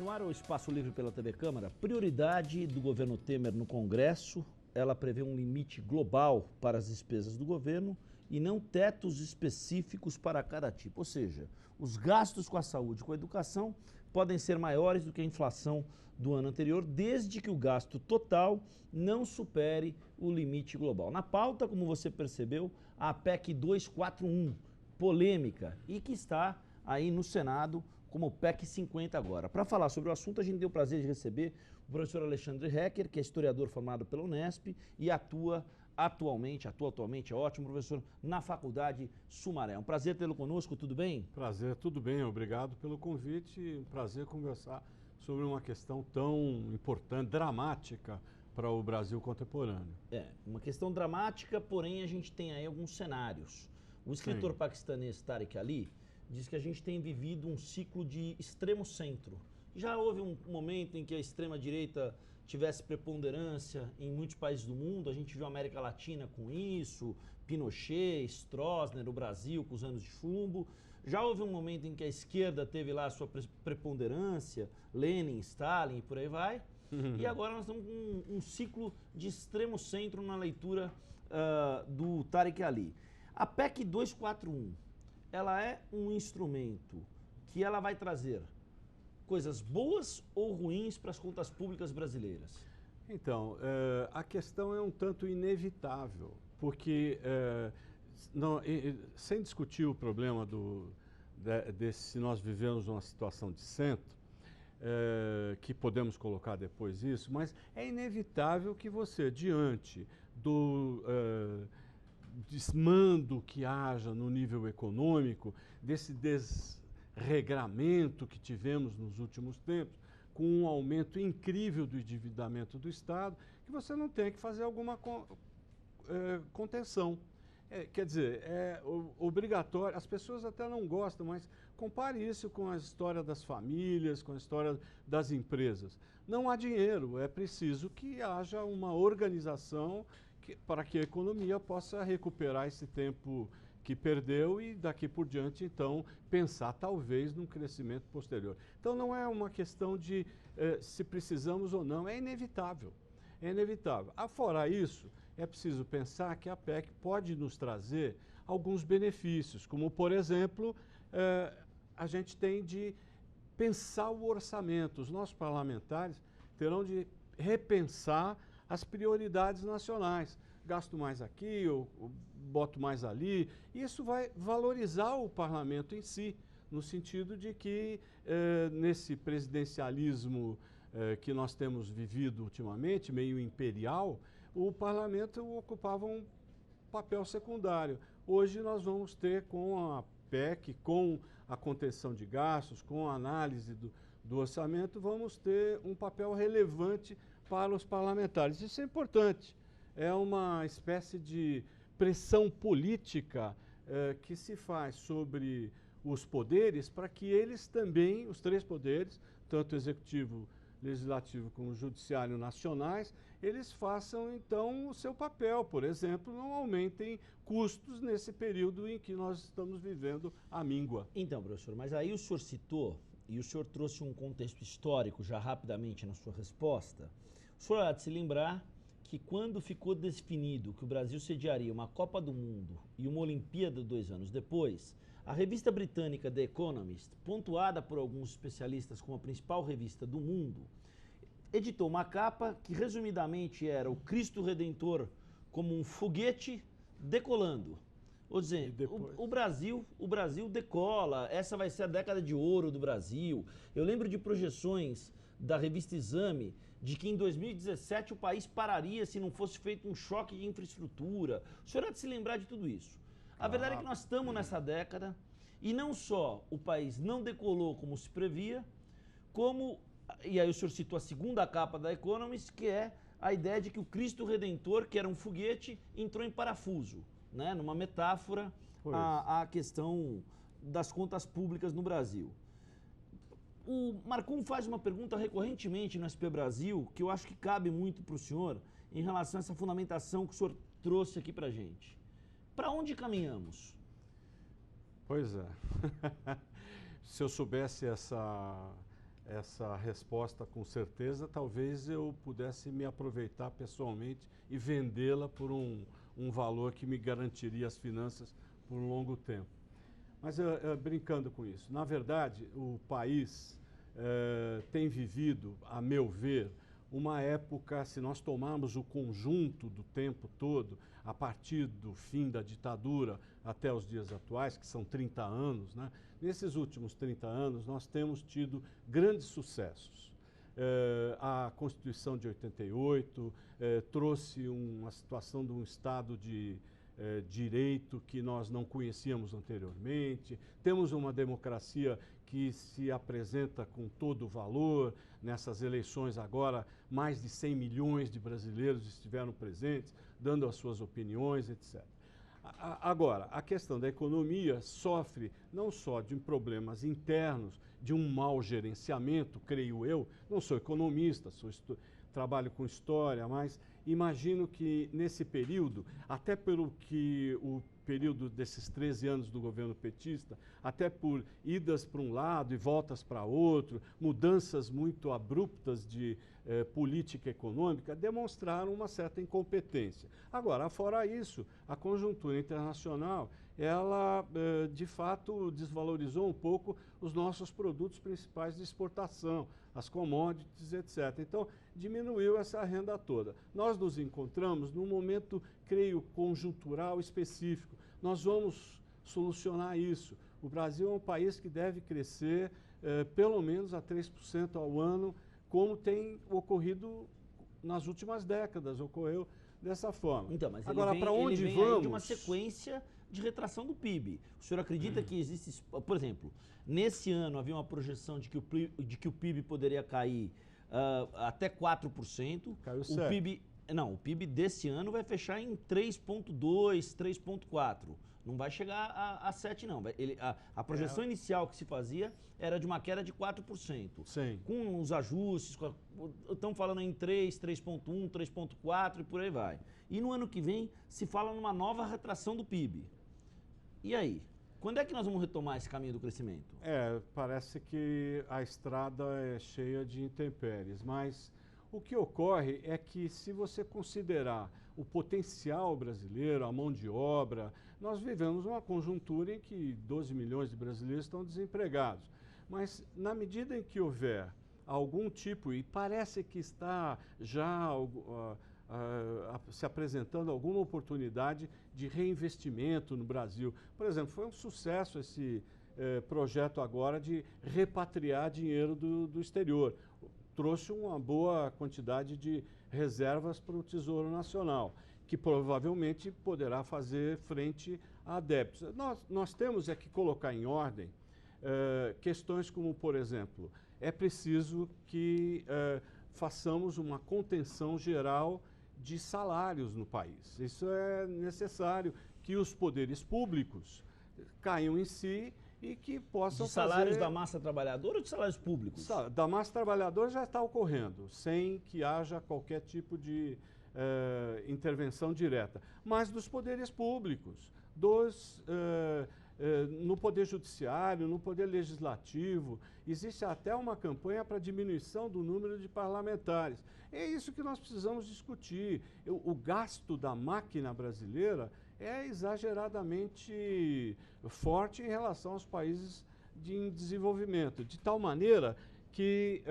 No ar, o Espaço Livre pela TV Câmara. Prioridade do governo Temer no Congresso, ela prevê um limite global para as despesas do governo e não tetos específicos para cada tipo. Ou seja, os gastos com a saúde e com a educação podem ser maiores do que a inflação do ano anterior, desde que o gasto total não supere o limite global. Na pauta, como você percebeu, a PEC 241, polêmica, e que está aí no Senado como PEC 50 agora. Para falar sobre o assunto, a gente tem o prazer de receber o professor Alexandre Hecker, que é historiador formado pela Unesp e atua atualmente, é ótimo, professor, na Faculdade Sumaré. É um prazer tê-lo conosco, tudo bem? Prazer, tudo bem, obrigado pelo convite. Prazer conversar sobre uma questão tão importante, dramática para o Brasil contemporâneo. É, uma questão dramática, porém a gente tem aí alguns cenários. O escritor paquistanês Tariq Ali diz que a gente tem vivido um ciclo de extremo centro. Já houve um momento em que a extrema-direita tivesse preponderância em muitos países do mundo, a gente viu a América Latina com isso, Pinochet, Stroessner, o Brasil com os anos de chumbo. Já houve um momento em que a esquerda teve lá a sua preponderância, Lenin, Stalin e por aí vai. E agora nós estamos com um ciclo de extremo centro na leitura do Tariq Ali. A PEC 241, ela é um instrumento que ela vai trazer coisas boas ou ruins para as contas públicas brasileiras? Então, a questão é um tanto inevitável, porque sem discutir o problema se nós vivemos uma situação de centro, que podemos colocar depois isso, mas é inevitável que você, diante do desmando que haja no nível econômico, desse desregramento que tivemos nos últimos tempos, com um aumento incrível do endividamento do Estado, que você não tem que fazer alguma contenção. Quer dizer, é obrigatório, as pessoas até não gostam, mas compare isso com a história das famílias, com a história das empresas. Não há dinheiro, é preciso que haja uma organização para que a economia possa recuperar esse tempo que perdeu e daqui por diante, então, pensar talvez num crescimento posterior. Então não é uma questão de se precisamos ou não, é inevitável. É inevitável. Afora isso, é preciso pensar que a PEC pode nos trazer alguns benefícios, como, por exemplo, a gente tem de pensar o orçamento. Os nossos parlamentares terão de repensar as prioridades nacionais. Gasto mais aqui, eu boto mais ali. Isso vai valorizar o parlamento em si, no sentido de que nesse presidencialismo que nós temos vivido ultimamente, meio imperial, o parlamento ocupava um papel secundário. Hoje nós vamos ter, com a PEC, com a contenção de gastos, com a análise do orçamento, vamos ter um papel relevante para os parlamentares. Isso é importante. É uma espécie de pressão política que se faz sobre os poderes para que eles também, os três poderes, tanto o executivo, legislativo como o judiciário nacionais, eles façam então o seu papel. Por exemplo, não aumentem custos nesse período em que nós estamos vivendo a míngua. Então, professor, mas aí o senhor citou, e o senhor trouxe um contexto histórico já rapidamente na sua resposta, o senhor há de se lembrar que quando ficou definido que o Brasil sediaria uma Copa do Mundo e uma Olimpíada 2 anos depois, a revista britânica The Economist, pontuada por alguns especialistas como a principal revista do mundo, editou uma capa que resumidamente era o Cristo Redentor como um foguete decolando. Ou seja, o Brasil decola, essa vai ser a década de ouro do Brasil. Eu lembro de projeções da revista Exame de que em 2017 o país pararia se não fosse feito um choque de infraestrutura. O senhor há de se lembrar de tudo isso. A verdade é que nós estamos nessa década e não só o país não decolou como se previa, como, e aí o senhor citou a segunda capa da Economist, que é a ideia de que o Cristo Redentor, que era um foguete, entrou em parafuso, né? Numa metáfora à questão das contas públicas no Brasil. O Marcum faz uma pergunta recorrentemente no SP Brasil, que eu acho que cabe muito para o senhor, em relação a essa fundamentação que o senhor trouxe aqui para a gente. Para onde caminhamos? Pois é. Se eu soubesse essa resposta com certeza, talvez eu pudesse me aproveitar pessoalmente e vendê-la por um valor que me garantiria as finanças por um longo tempo. Mas brincando com isso, na verdade, o país tem vivido, a meu ver, uma época, se nós tomarmos o conjunto do tempo todo, a partir do fim da ditadura até os dias atuais, que são 30 anos, né? Nesses últimos 30 anos, nós temos tido grandes sucessos. A Constituição de 88 trouxe uma situação de um Estado de direito que nós não conhecíamos anteriormente. Temos uma democracia que se apresenta com todo o valor. Nessas eleições agora, mais de 100 milhões de brasileiros estiveram presentes, dando as suas opiniões, etc. Agora, a questão da economia sofre não só de problemas internos, de um mau gerenciamento, creio eu. Não sou economista, trabalho com história, mas imagino que nesse período, até pelo que o período desses 13 anos do governo petista, até por idas para um lado e voltas para outro, mudanças muito abruptas de política econômica, demonstraram uma certa incompetência. Agora, fora isso, a conjuntura internacional, ela de fato desvalorizou um pouco os nossos produtos principais de exportação, as commodities, etc. Então, diminuiu essa renda toda. Nós nos encontramos num momento, creio, conjuntural específico. Nós vamos solucionar isso. O Brasil é um país que deve crescer pelo menos a 3% ao ano, como tem ocorrido nas últimas décadas, ocorreu dessa forma. Então, mas agora, para onde ele vem vamos? Aí de uma sequência de retração do PIB. O senhor acredita que existe, por exemplo, nesse ano havia uma projeção de que o PIB poderia cair até 4%. Caiu 7%. O PIB desse ano vai fechar em 3,2%, 3,4%. Não vai chegar a 7%, não. A projeção inicial que se fazia era de uma queda de 4%. Sim. Com os ajustes, estamos falando em 3, 3,1, 3,4 e por aí vai. E no ano que vem se fala numa nova retração do PIB. E aí? Quando é que nós vamos retomar esse caminho do crescimento? Parece que a estrada é cheia de intempéries, mas o que ocorre é que, se você considerar o potencial brasileiro, a mão de obra, nós vivemos uma conjuntura em que 12 milhões de brasileiros estão desempregados. Mas, na medida em que houver algum tipo, e parece que está já se apresentando alguma oportunidade de reinvestimento no Brasil. Por exemplo, foi um sucesso esse projeto agora de repatriar dinheiro do exterior. Trouxe uma boa quantidade de reservas para o Tesouro Nacional, que provavelmente poderá fazer frente a débitos. Nós temos que colocar em ordem questões como, por exemplo, é preciso que façamos uma contenção geral de salários no país. Isso é necessário, que os poderes públicos caiam em si e que possam fazer... De salários da massa trabalhadora ou de salários públicos? Da massa trabalhadora já está ocorrendo, sem que haja qualquer tipo de intervenção direta. Mas dos poderes públicos, no Poder Judiciário, no Poder Legislativo, existe até uma campanha para diminuição do número de parlamentares. É isso que nós precisamos discutir. O gasto da máquina brasileira é exageradamente forte em relação aos países em desenvolvimento, de tal maneira que,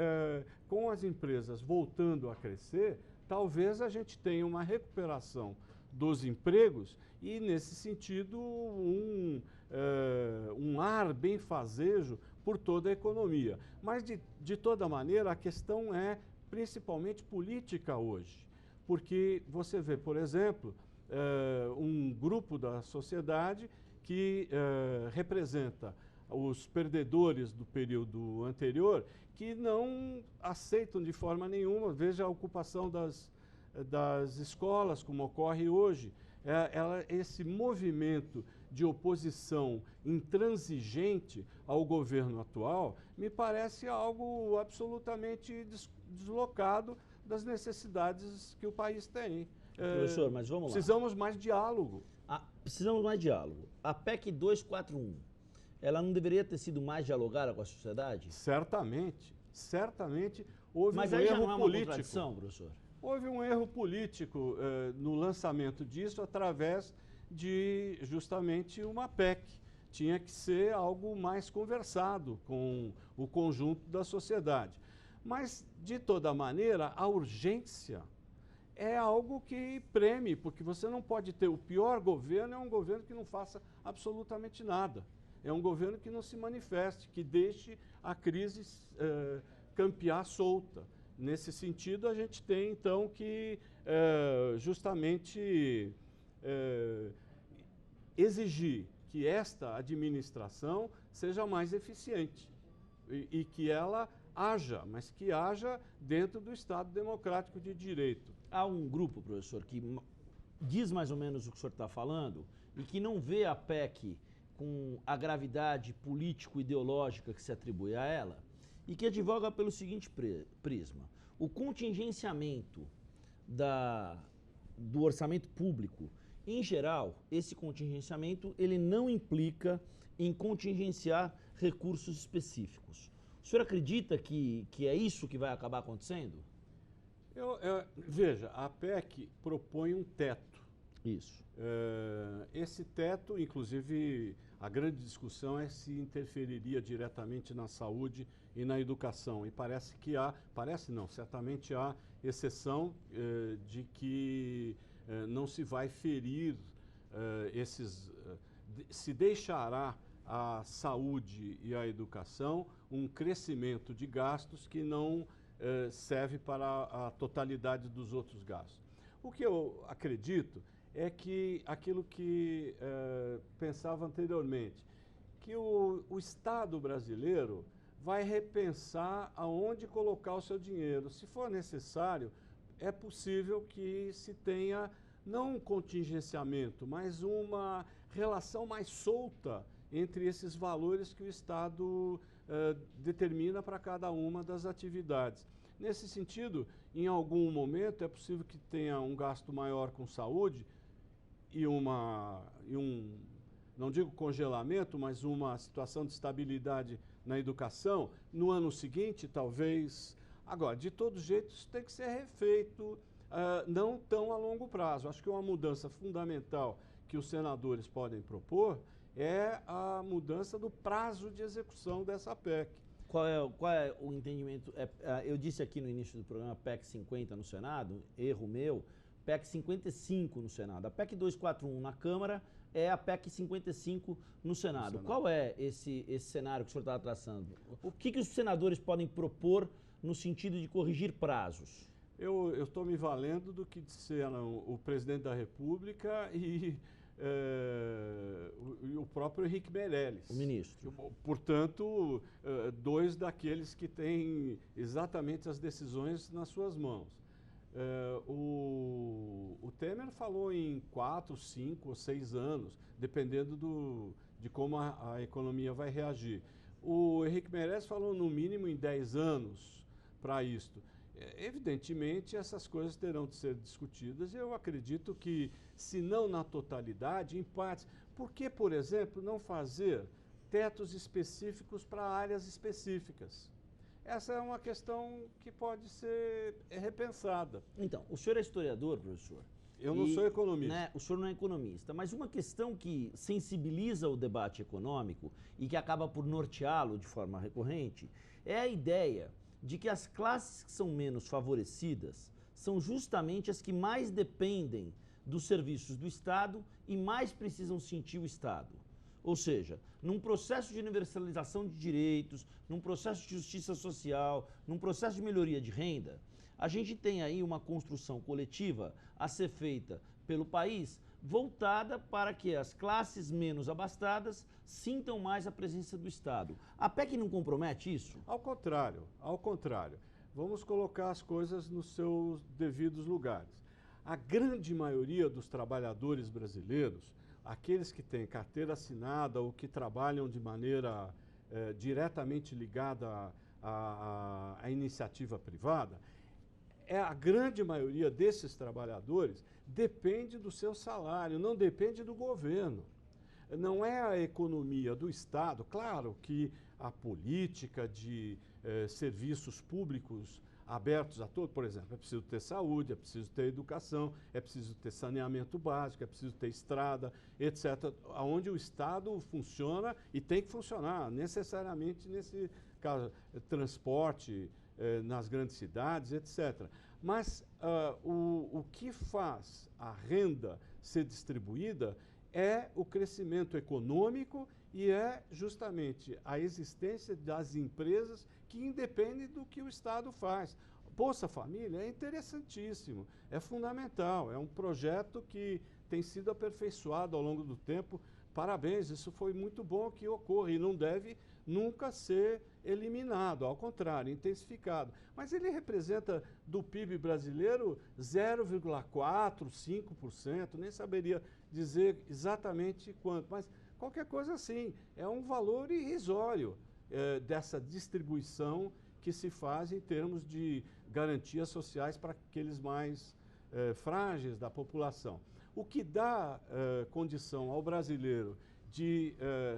com as empresas voltando a crescer, talvez a gente tenha uma recuperação dos empregos e, nesse sentido, um ar benfazejo por toda a economia. Mas, de toda maneira, a questão é principalmente política hoje, porque você vê, por exemplo, um grupo da sociedade que representa os perdedores do período anterior, que não aceitam de forma nenhuma, veja a ocupação das escolas, como ocorre hoje. Esse movimento de oposição intransigente ao governo atual me parece algo absolutamente deslocado das necessidades que o país tem. Professor, mas vamos lá. Precisamos mais diálogo. Precisamos mais diálogo. A PEC 241, ela não deveria ter sido mais dialogada com a sociedade? Certamente, certamente houve Mas um aí já erro não é uma político. contradição, professor? Houve um erro político no lançamento disso através de justamente uma PEC. Tinha que ser algo mais conversado com o conjunto da sociedade. Mas, de toda maneira, a urgência é algo que preme, porque você não pode ter o pior governo, é um governo que não faça absolutamente nada. É um governo que não se manifeste, que deixe a crise campear solta. Nesse sentido, a gente tem, então, que justamente exigir que esta administração seja mais eficiente e que ela haja, mas que haja dentro do Estado Democrático de Direito. Há um grupo, professor, que diz mais ou menos o que o senhor está falando e que não vê a PEC com a gravidade político-ideológica que se atribui a ela e que advoga pelo seguinte prisma. O contingenciamento do orçamento público, em geral, esse contingenciamento ele não implica em contingenciar recursos específicos. O senhor acredita que é isso que vai acabar acontecendo? Veja, a PEC propõe um teto. Isso. Esse teto, inclusive, a grande discussão é se interferiria diretamente na saúde e na educação. E parece que certamente há exceção de que não se vai ferir se deixará a saúde e a educação um crescimento de gastos que não serve para a totalidade dos outros gastos. O que eu acredito é que aquilo que pensava anteriormente, que o Estado brasileiro vai repensar aonde colocar o seu dinheiro. Se for necessário, é possível que se tenha não um contingenciamento, mas uma relação mais solta entre esses valores que o Estado determina para cada uma das atividades. Nesse sentido, em algum momento é possível que tenha um gasto maior com saúde e não digo congelamento, mas uma situação de estabilidade na educação. No ano seguinte, talvez. Agora, de todo jeito, isso tem que ser refeito, não tão a longo prazo. Acho que uma mudança fundamental que os senadores podem propor é a mudança do prazo de execução dessa PEC. Qual é o entendimento? Eu disse aqui no início do programa PEC 50 no Senado, erro meu, PEC 55 no Senado. A PEC 241 na Câmara é a PEC 55 no Senado. Qual é esse cenário que o senhor está traçando? O que os senadores podem propor no sentido de corrigir prazos? Eu estou me valendo do que disseram o presidente da República e o próprio Henrique Meirelles. O ministro. Portanto, dois daqueles que têm exatamente as decisões nas suas mãos. O Temer falou em 4, 5 ou 6 anos, dependendo de como a economia vai reagir. O Henrique Meirelles falou no mínimo em 10 anos para isto. Evidentemente, essas coisas terão de ser discutidas e eu acredito que, se não na totalidade, em partes. Por que, por exemplo, não fazer tetos específicos para áreas específicas? Essa é uma questão que pode ser repensada. Então, o senhor é historiador, professor? Eu não sou economista. Né, o senhor não é economista, mas uma questão que sensibiliza o debate econômico e que acaba por norteá-lo de forma recorrente é a ideia de que as classes que são menos favorecidas são justamente as que mais dependem dos serviços do Estado e mais precisam sentir o Estado. Ou seja, num processo de universalização de direitos, num processo de justiça social, num processo de melhoria de renda, a gente tem aí uma construção coletiva a ser feita pelo país voltada para que as classes menos abastadas sintam mais a presença do Estado. A PEC não compromete isso? Ao contrário. Vamos colocar as coisas nos seus devidos lugares. A grande maioria dos trabalhadores brasileiros, aqueles que têm carteira assinada ou que trabalham de maneira diretamente ligada à iniciativa privada, a grande maioria desses trabalhadores depende do seu salário, não depende do governo. Não é a economia do Estado. Claro que a política de serviços públicos abertos a todos. Por exemplo, é preciso ter saúde, é preciso ter educação, é preciso ter saneamento básico, é preciso ter estrada, etc. Onde o Estado funciona e tem que funcionar, necessariamente nesse caso, transporte nas grandes cidades, etc. Mas o que faz a renda ser distribuída é o crescimento econômico e é justamente a existência das empresas que independem do que o Estado faz. Bolsa Família é interessantíssimo, é fundamental, é um projeto que tem sido aperfeiçoado ao longo do tempo. Parabéns, isso foi muito bom que ocorra e não deve nunca ser eliminado, ao contrário, intensificado. Mas ele representa do PIB brasileiro 0,4%, 5%, nem saberia dizer exatamente quanto, mas qualquer coisa assim, é um valor irrisório dessa distribuição que se faz em termos de garantias sociais para aqueles mais frágeis da população. O que dá condição ao brasileiro de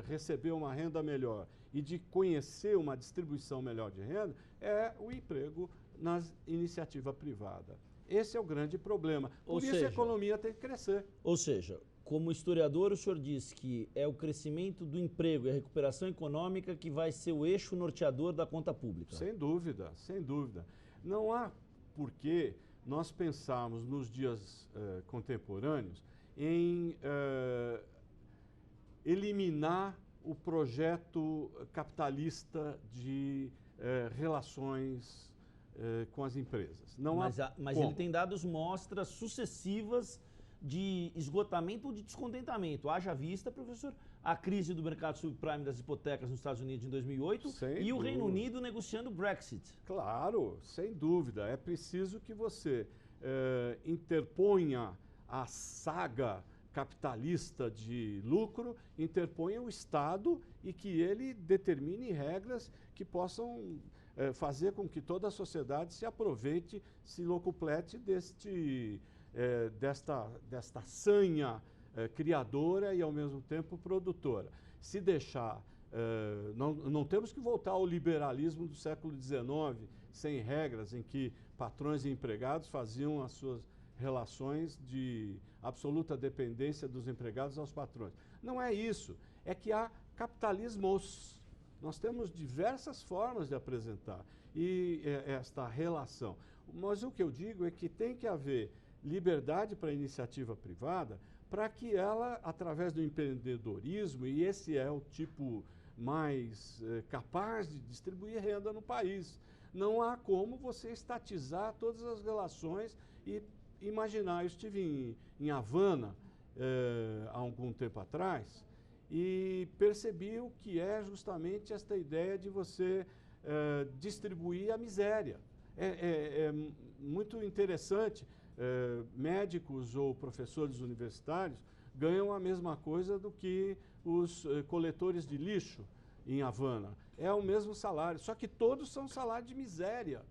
receber uma renda melhor e de conhecer uma distribuição melhor de renda é o emprego na iniciativa privada. Esse é o grande problema. Por isso a economia tem que crescer. Ou seja, como historiador, o senhor diz que é o crescimento do emprego e a recuperação econômica que vai ser o eixo norteador da conta pública. Sem dúvida, sem dúvida. Não há por que nós pensarmos nos dias contemporâneos em eliminar o projeto capitalista de relações com as empresas. Não mas ele tem dado mostras sucessivas de esgotamento ou de descontentamento. Haja vista, professor, a crise do mercado subprime das hipotecas nos Estados Unidos em 2008 e o Reino Unido negociando o Brexit. Claro, sem dúvida. É preciso que você interponha a saga capitalista de lucro, interponha o Estado e que ele determine regras que possam fazer com que toda a sociedade se aproveite, se locuplete desta sanha criadora e, ao mesmo tempo, produtora. Se deixar... não temos que voltar ao liberalismo do século XIX, sem regras, em que patrões e empregados faziam as suas relações de absoluta dependência dos empregados aos patrões. Não é isso. É que há capitalismos. Nós temos diversas formas de apresentar esta relação. Mas o que eu digo é que tem que haver liberdade para a iniciativa privada para que ela, através do empreendedorismo, e esse é o tipo mais capaz de distribuir renda no país, não há como você estatizar todas as relações e imaginar. Eu estive em Havana há algum tempo atrás e percebi o que é justamente esta ideia de você distribuir a miséria. É muito interessante. Médicos ou professores universitários ganham a mesma coisa do que os coletores de lixo em Havana. É o mesmo salário, só que todos são salário de miséria.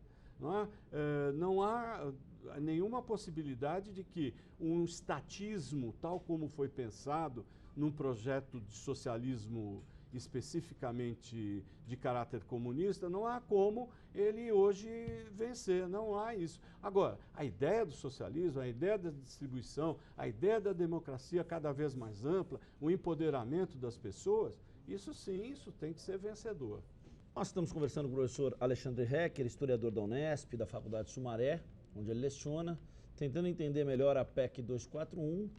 Não há nenhuma possibilidade de que um estatismo, tal como foi pensado num projeto de socialismo especificamente de caráter comunista, não há como ele hoje vencer, não há isso. Agora, a ideia do socialismo, a ideia da distribuição, a ideia da democracia cada vez mais ampla, o empoderamento das pessoas, isso sim, isso tem que ser vencedor. Nós estamos conversando com o professor Alexandre Hecker, historiador da Unesp, da Faculdade Sumaré, onde ele leciona, tentando entender melhor a PEC 241,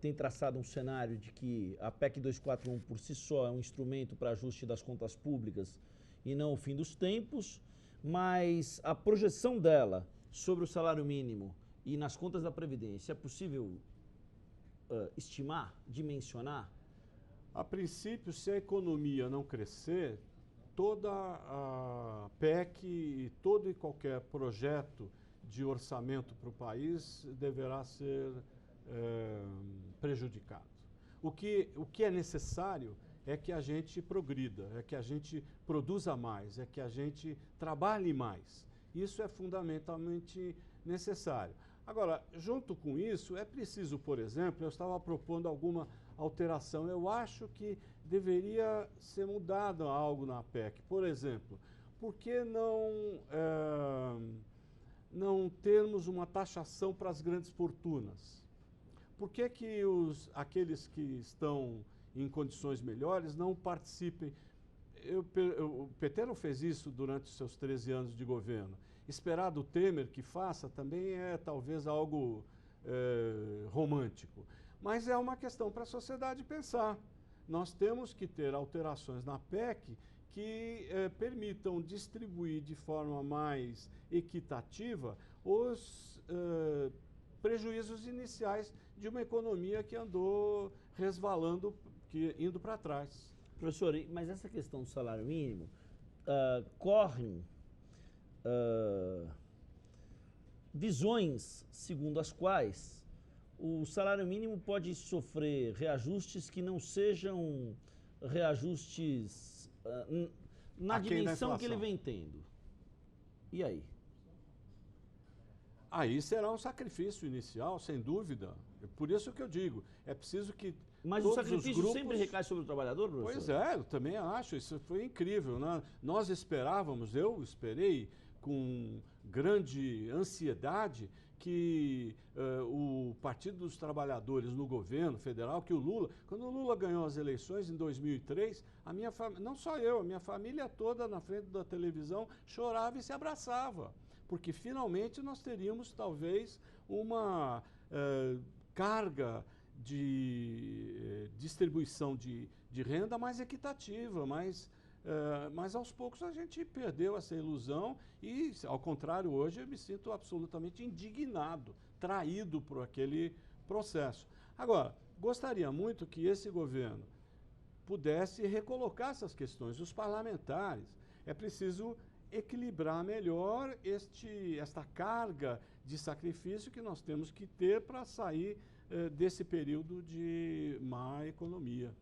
tem traçado um cenário de que a PEC 241 por si só é um instrumento para ajuste das contas públicas e não o fim dos tempos, mas a projeção dela sobre o salário mínimo e nas contas da Previdência, é possível estimar, dimensionar? A princípio, se a economia não crescer, toda a PEC e todo e qualquer projeto de orçamento para o país deverá ser prejudicado. O que é necessário é que a gente progrida, é que a gente produza mais, é que a gente trabalhe mais. Isso é fundamentalmente necessário. Agora, junto com isso, é preciso, por exemplo, eu estava propondo alguma alteração. Eu acho que deveria ser mudado algo na PEC. Por exemplo, por que não termos uma taxação para as grandes fortunas? Por que aqueles que estão em condições melhores não participem? O PT não fez isso durante os seus 13 anos de governo. Esperar do Temer que faça também é talvez algo romântico. Mas é uma questão para a sociedade pensar. Nós temos que ter alterações na PEC que permitam distribuir de forma mais equitativa os prejuízos iniciais de uma economia que andou resvalando, indo para trás. Professor, mas essa questão do salário mínimo, correm visões segundo as quais o salário mínimo pode sofrer reajustes que não sejam reajustes na dimensão que ele vem tendo. E aí? Aí será um sacrifício inicial, sem dúvida. É por isso que eu digo, é preciso que mas o sacrifício sempre recai sobre o trabalhador, professor? Pois é, eu também acho, isso foi incrível, né? Nós esperávamos, eu esperei com grande ansiedade que o Partido dos Trabalhadores no governo federal, que o Lula, quando o Lula ganhou as eleições em 2003, não só eu, a minha família toda na frente da televisão chorava e se abraçava, porque finalmente nós teríamos talvez uma carga de distribuição de renda mais equitativa, mas aos poucos a gente perdeu essa ilusão e, ao contrário, hoje eu me sinto absolutamente indignado, traído por aquele processo. Agora, gostaria muito que esse governo pudesse recolocar essas questões. Os parlamentares, é preciso equilibrar melhor esta carga de sacrifício que nós temos que ter para sair desse período de má economia.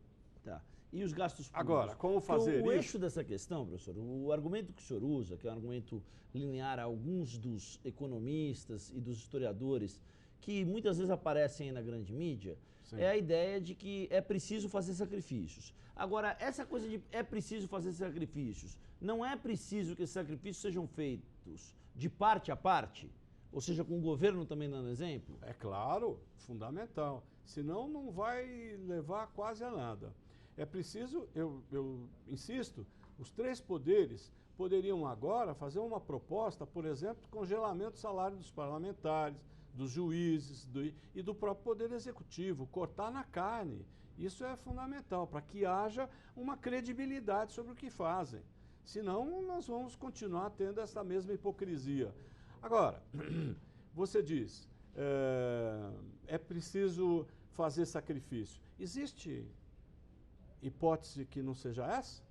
Tá. E os gastos públicos? Agora, como fazer isso? O eixo dessa questão, professor, o argumento que o senhor usa, que é um argumento linear a alguns dos economistas e dos historiadores, que muitas vezes aparecem aí na grande mídia, sim, é a ideia de que é preciso fazer sacrifícios. Agora, essa coisa de é preciso fazer sacrifícios, não é preciso que esses sacrifícios sejam feitos de parte a parte? Ou seja, com o governo também dando exemplo? É claro, fundamental. Senão não vai levar quase a nada. É preciso, eu insisto, os três poderes poderiam agora fazer uma proposta, por exemplo, de congelamento do salário dos parlamentares, dos juízes e do próprio Poder Executivo, cortar na carne. Isso é fundamental para que haja uma credibilidade sobre o que fazem. Senão nós vamos continuar tendo essa mesma hipocrisia. Agora, você diz, é preciso fazer sacrifício. Existe hipótese que não seja essa?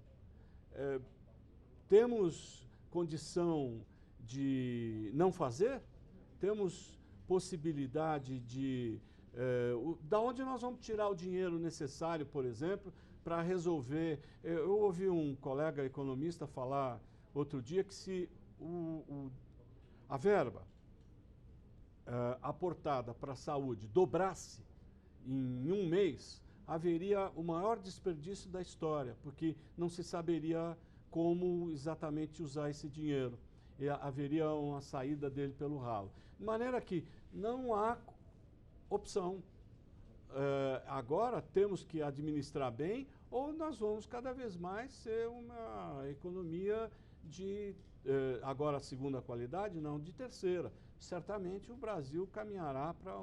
Temos condição de não fazer? Temos possibilidade de... da onde nós vamos tirar o dinheiro necessário, por exemplo, para resolver... Eu ouvi um colega economista falar outro dia que se a verba aportada para a saúde dobrasse em um mês, haveria o maior desperdício da história, porque não se saberia como exatamente usar esse dinheiro. E haveria uma saída dele pelo ralo. De maneira que não há opção. Agora temos que administrar bem ou nós vamos cada vez mais ser uma economia de, agora segunda qualidade, não, de terceira. Certamente o Brasil caminhará para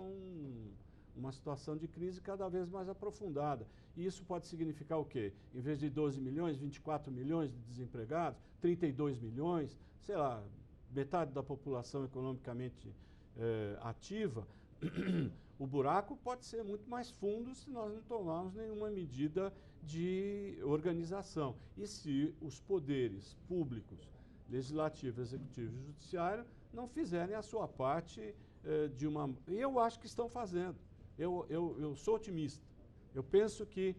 uma situação de crise cada vez mais aprofundada. E isso pode significar o quê? Em vez de 12 milhões, 24 milhões de desempregados, 32 milhões, sei lá, metade da população economicamente ativa, o buraco pode ser muito mais fundo se nós não tomarmos nenhuma medida de organização. E se os poderes públicos, legislativo, executivo e judiciário, não fizerem a sua parte de uma... E eu acho que estão fazendo. Eu sou otimista. Eu penso que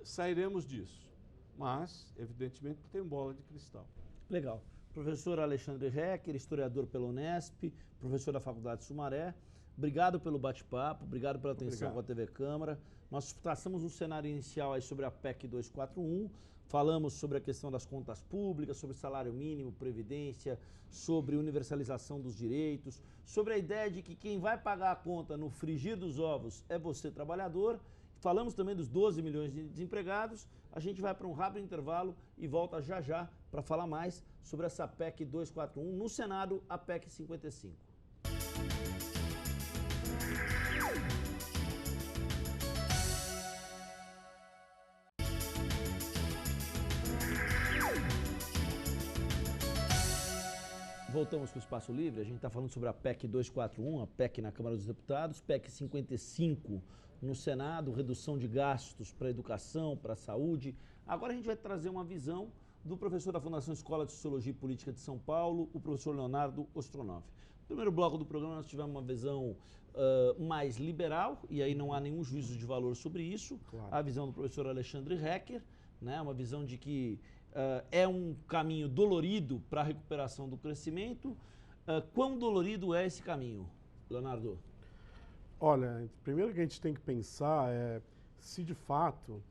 sairemos disso. Mas, evidentemente, não tem bola de cristal. Legal. Professor Alexandre Hecker, historiador pela Unesp, professor da Faculdade Sumaré. Obrigado pelo bate-papo, obrigado pela atenção com a Obrigado. TV Câmara. Nós traçamos um cenário inicial aí sobre a PEC 241, falamos sobre a questão das contas públicas, sobre salário mínimo, previdência, sobre universalização dos direitos, sobre a ideia de que quem vai pagar a conta no frigir dos ovos é você, trabalhador. Falamos também dos 12 milhões de desempregados. A gente vai para um rápido intervalo e volta já já para falar mais sobre essa PEC 241, no Senado, a PEC 55. Voltamos com o Espaço Livre, a gente está falando sobre a PEC 241, a PEC na Câmara dos Deputados, PEC 55 no Senado, redução de gastos para a educação, para a saúde. Agora a gente vai trazer uma visão do professor da Fundação Escola de Sociologia e Política de São Paulo, o professor Leonardo Ostronov. No primeiro bloco do programa nós tivemos uma visão mais liberal, e aí não há nenhum juízo de valor sobre isso. Claro. A visão do professor Alexandre Hecker, né, uma visão de que é um caminho dolorido para a recuperação do crescimento. Quão dolorido é esse caminho, Leonardo? Olha, primeiro que a gente tem que pensar é se de fato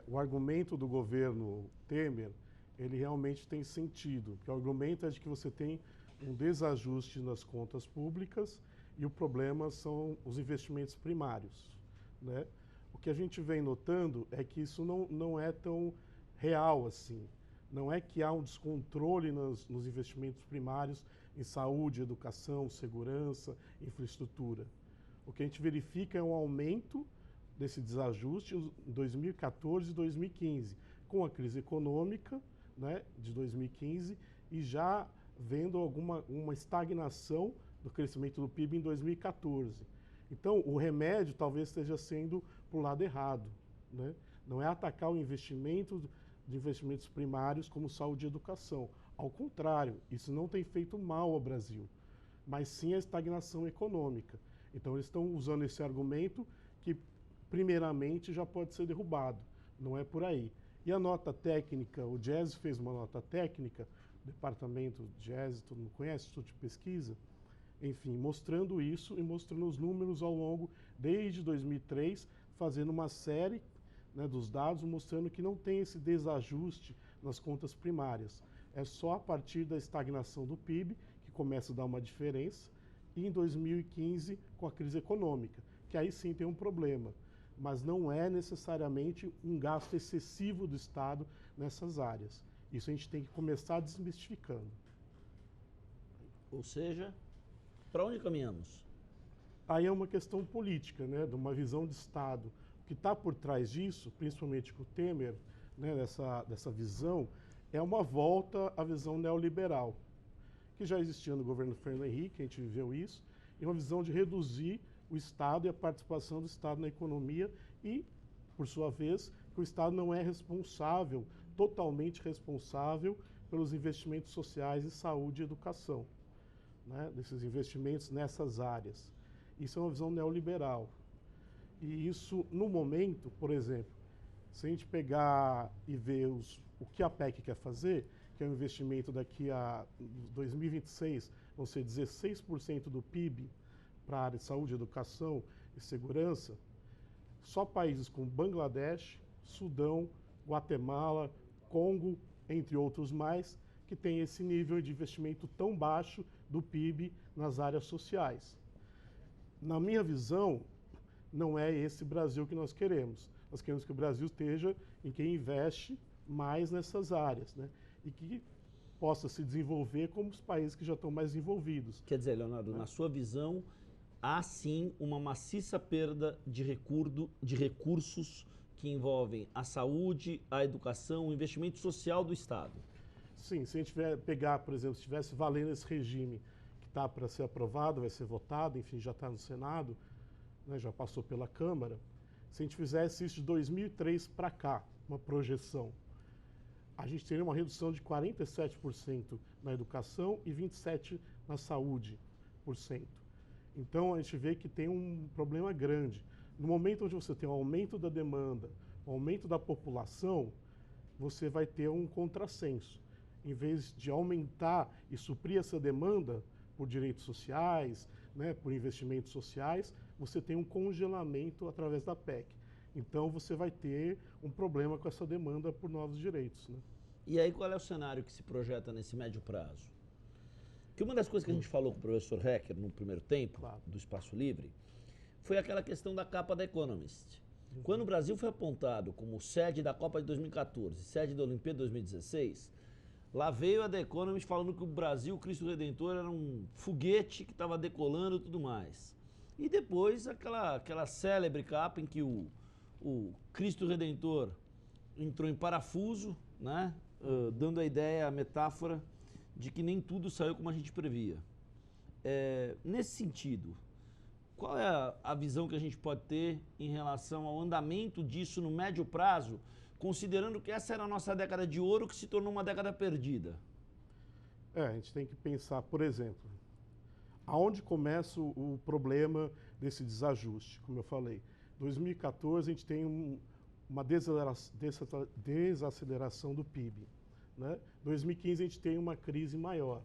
o argumento do governo Temer, ele realmente tem sentido. Porque o argumento é de que você tem um desajuste nas contas públicas e o problema são os investimentos primários, né? O que a gente vem notando é que isso não é tão real assim. Não é que há um descontrole nos investimentos primários em saúde, educação, segurança, infraestrutura. O que a gente verifica é um aumento desse desajuste em 2014 e 2015, com a crise econômica, né, de 2015 e já vendo uma estagnação do crescimento do PIB em 2014. Então, o remédio talvez esteja sendo para o lado errado, né? Não é atacar o investimento de investimentos primários como saúde e educação. Ao contrário, isso não tem feito mal ao Brasil, mas sim a estagnação econômica. Então eles estão usando esse argumento que primeiramente já pode ser derrubado, não é por aí. E a nota técnica, o GES fez uma nota técnica, o departamento GES, todo mundo conhece, Instituto de Pesquisa, enfim, mostrando isso e mostrando os números ao longo, desde 2003, fazendo uma série, né, dos dados, mostrando que não tem esse desajuste nas contas primárias. É só a partir da estagnação do PIB que começa a dar uma diferença, e em 2015 com a crise econômica, que aí sim tem um problema, mas não é necessariamente um gasto excessivo do Estado nessas áreas. Isso a gente tem que começar desmistificando. Ou seja, para onde caminhamos? Aí é uma questão política, né, de uma visão de Estado. O que está por trás disso, principalmente com o Temer, né, dessa visão, é uma volta à visão neoliberal, que já existia no governo Fernando Henrique, a gente viveu isso, e uma visão de reduzir o Estado e a participação do Estado na economia e, por sua vez, que o Estado não é responsável, totalmente responsável, pelos investimentos sociais em saúde e educação, né, desses investimentos nessas áreas. Isso é uma visão neoliberal. E isso, no momento, por exemplo, se a gente pegar e ver o que a PEC quer fazer, que é um investimento daqui a 2026, vão ser 16% do PIB para a área de saúde, educação e segurança, só países como Bangladesh, Sudão, Guatemala, Congo, entre outros mais, que têm esse nível de investimento tão baixo do PIB nas áreas sociais. Na minha visão, não é esse Brasil que nós queremos. Nós queremos que o Brasil esteja em quem investe mais nessas áreas, né? E que possa se desenvolver como os países que já estão mais envolvidos. Quer dizer, Leonardo, na sua visão, há sim uma maciça perda de recursos que envolvem a saúde, a educação, o investimento social do Estado. Sim, se a gente pegar, por exemplo, se estivesse valendo esse regime que está para ser aprovado, vai ser votado, enfim, já está no Senado, né, já passou pela Câmara, se a gente fizesse isso de 2003 para cá, uma projeção, a gente teria uma redução de 47% na educação e 27% na saúde por cento. Então a gente vê que tem um problema grande. No momento onde você tem um aumento da demanda, um aumento da população, você vai ter um contrassenso. Em vez de aumentar e suprir essa demanda por direitos sociais, né, por investimentos sociais, você tem um congelamento através da PEC. Então você vai ter um problema com essa demanda por novos direitos, né? E aí qual é o cenário que se projeta nesse médio prazo? Que uma das coisas que a gente falou com o professor Hecker no primeiro tempo, Claro. do Espaço Livre, foi aquela questão da capa da Economist. Quando o Brasil foi apontado como sede da Copa de 2014, sede da Olimpíada de 2016, lá veio a The Economist falando que o Brasil, o Cristo Redentor, era um foguete que estava decolando e tudo mais. E depois aquela célebre capa em que o Cristo Redentor entrou em parafuso, né? Dando a ideia, a metáfora de que nem tudo saiu como a gente previa. Nesse sentido, qual é a visão que a gente pode ter em relação ao andamento disso no médio prazo, considerando que essa era a nossa década de ouro que se tornou uma década perdida? A gente tem que pensar, por exemplo, aonde começa o problema desse desajuste, como eu falei. 2014 a gente tem uma desaceleração do PIB, né? 2015 a gente tem uma crise maior.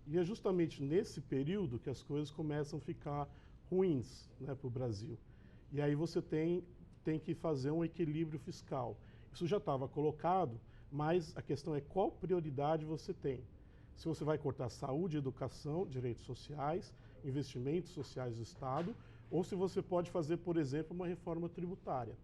E é justamente nesse período que as coisas começam a ficar ruins, né, para o Brasil. E aí você tem que fazer um equilíbrio fiscal. Isso já estava colocado, mas a questão é qual prioridade você tem. Se você vai cortar saúde, educação, direitos sociais, investimentos sociais do Estado, ou se você pode fazer, por exemplo, uma reforma tributária.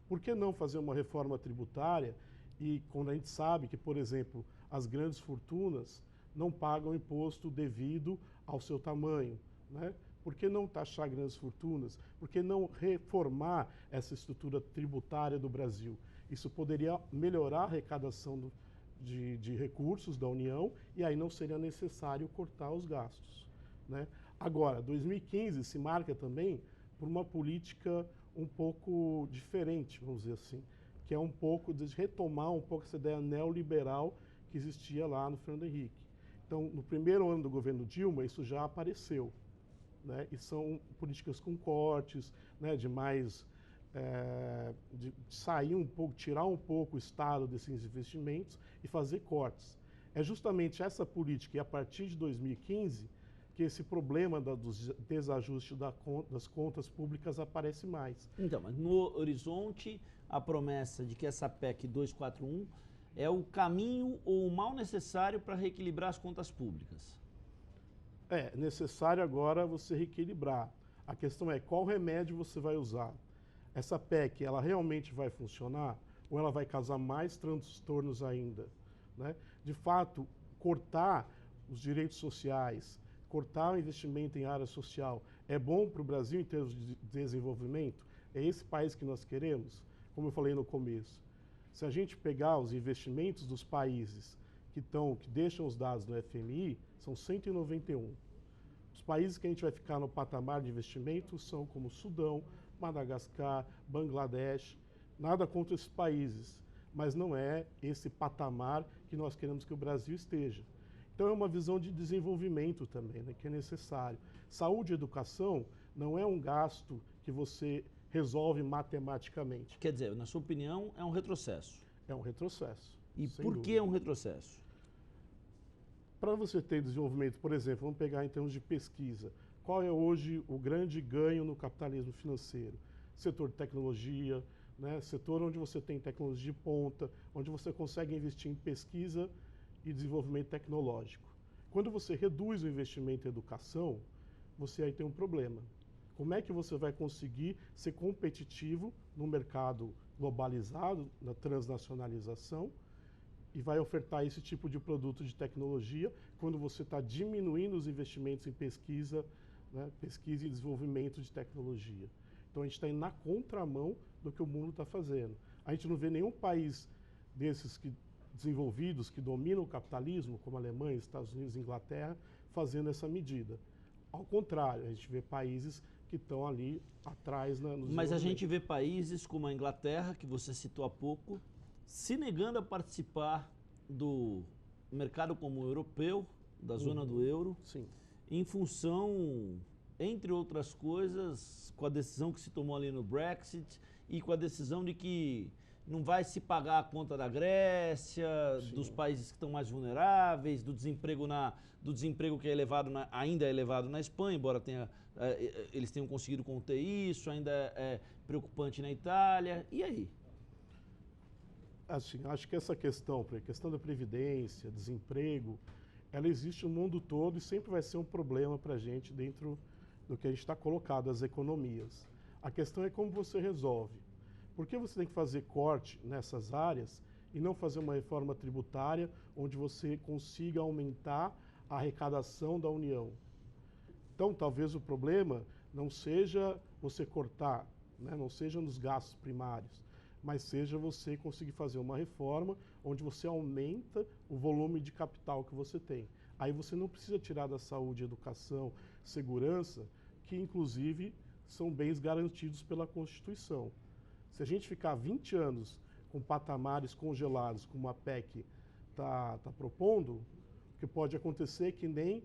Por que não fazer uma reforma tributária e quando a gente sabe que, por exemplo, as grandes fortunas não pagam imposto devido ao seu tamanho, né? Por que não taxar grandes fortunas? Por que não reformar essa estrutura tributária do Brasil? Isso poderia melhorar a arrecadação de recursos da União e aí não seria necessário cortar os gastos, né? Agora, 2015 se marca também por uma política um pouco diferente, vamos dizer assim, que é um pouco de retomar um pouco essa ideia neoliberal que existia lá no Fernando Henrique. Então, no primeiro ano do governo Dilma, isso já apareceu, né? E são políticas com cortes, né? De sair um pouco, tirar um pouco o Estado desses investimentos e fazer cortes. É justamente essa política, e a partir de 2015, que esse problema do desajuste das contas públicas aparece mais. Então, mas no horizonte, a promessa de que essa PEC 241 é o caminho ou o mal necessário para reequilibrar as contas públicas. É necessário agora você reequilibrar. A questão é qual remédio você vai usar. Essa PEC, ela realmente vai funcionar ou ela vai causar mais transtornos ainda, né? De fato, cortar os direitos sociais, cortar o investimento em área social é bom para o Brasil em termos de desenvolvimento? É esse país que nós queremos? Como eu falei no começo, se a gente pegar os investimentos dos países que deixam os dados no FMI, são 191. Os países que a gente vai ficar no patamar de investimento são como Sudão, Madagascar, Bangladesh. Nada contra esses países, mas não é esse patamar que nós queremos que o Brasil esteja. Então é uma visão de desenvolvimento também, né, que é necessário. Saúde e educação não é um gasto que você resolve matematicamente. Quer dizer, na sua opinião, é um retrocesso. É um retrocesso. E por que é um retrocesso? Para você ter desenvolvimento, por exemplo, vamos pegar em termos de pesquisa, qual é hoje o grande ganho no capitalismo financeiro? Setor de tecnologia, né? Setor onde você tem tecnologia de ponta, onde você consegue investir em pesquisa e desenvolvimento tecnológico. Quando você reduz o investimento em educação, você aí tem um problema. Como é que você vai conseguir ser competitivo no mercado globalizado, na transnacionalização, e vai ofertar esse tipo de produto de tecnologia quando você está diminuindo os investimentos em pesquisa, né, pesquisa e desenvolvimento de tecnologia. Então a gente está indo na contramão do que o mundo está fazendo. A gente não vê nenhum país desses desenvolvidos que dominam o capitalismo, como a Alemanha, Estados Unidos e Inglaterra, fazendo essa medida. Ao contrário, a gente vê países que estão ali atrás nos Mas a gente vê países como a Inglaterra, que você citou há pouco, se negando a participar do mercado comum europeu, da zona do euro, sim, em função, entre outras coisas, com a decisão que se tomou ali no Brexit e com a decisão de que não vai se pagar a conta da Grécia, dos países que estão mais vulneráveis, do desemprego que é ainda é elevado na Espanha, embora eles tenham conseguido conter isso, ainda é preocupante na Itália. E aí? Assim, acho que essa questão da previdência, desemprego, ela existe no mundo todo e sempre vai ser um problema para a gente dentro do que a gente está colocado, as economias. A questão é como você resolve. Por que você tem que fazer corte nessas áreas e não fazer uma reforma tributária onde você consiga aumentar a arrecadação da União? Então, talvez o problema não seja você cortar, né, não seja nos gastos primários, mas seja você conseguir fazer uma reforma onde você aumenta o volume de capital que você tem. Aí você não precisa tirar da saúde, educação, segurança, que inclusive são bens garantidos pela Constituição. Se a gente ficar 20 anos com patamares congelados, como a PEC está propondo, o que pode acontecer é que nem